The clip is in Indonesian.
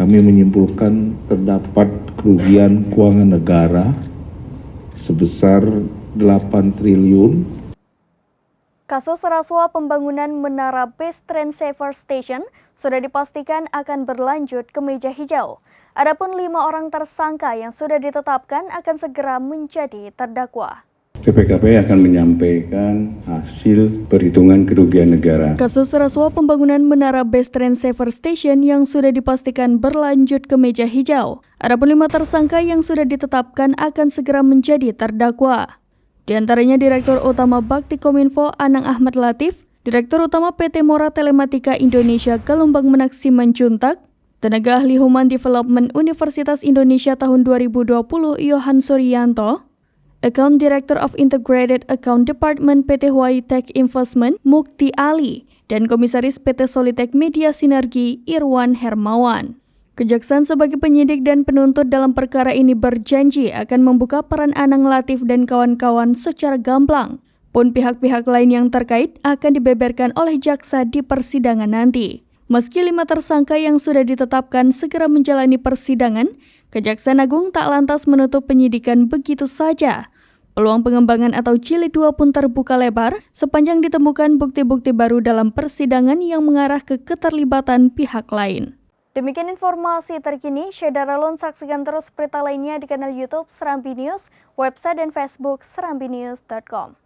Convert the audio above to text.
kami menyimpulkan terdapat kerugian keuangan negara sebesar 8 triliun. Kasus rasuah pembangunan Menara Base Transceiver Station sudah dipastikan akan berlanjut ke meja hijau. Adapun 5 orang tersangka yang sudah ditetapkan akan segera menjadi terdakwa. BPKP akan menyampaikan hasil perhitungan kerugian negara. Kasus rasuah pembangunan Menara Base Transceiver Station yang sudah dipastikan berlanjut ke meja hijau. Adapun 5 tersangka yang sudah ditetapkan akan segera menjadi terdakwa. Di antaranya Direktur Utama Baktikominfo Anang Ahmad Latif, Direktur Utama PT Mora Telematika Indonesia Gelombang Menak Simanjuntak, Tenaga Ahli Human Development Universitas Indonesia tahun 2020 Yohan Suryanto, Account Director of Integrated Account Department PT Huawei Tech Investment Mukti Ali, dan Komisaris PT Solitek Media Sinergi Irwan Hermawan. Kejaksaan sebagai penyidik dan penuntut dalam perkara ini berjanji akan membuka peran Anang Latif dan kawan-kawan secara gamblang. Pun pihak-pihak lain yang terkait akan dibeberkan oleh jaksa di persidangan nanti. Meski 5 tersangka yang sudah ditetapkan segera menjalani persidangan, Kejaksaan Agung tak lantas menutup penyidikan begitu saja. Peluang pengembangan atau jilid 2 pun terbuka lebar sepanjang ditemukan bukti-bukti baru dalam persidangan yang mengarah ke keterlibatan pihak lain. Demikian informasi terkini, Syedara Lon saksikan terus berita lainnya di kanal YouTube Serambi News, website dan Facebook serambinews.com.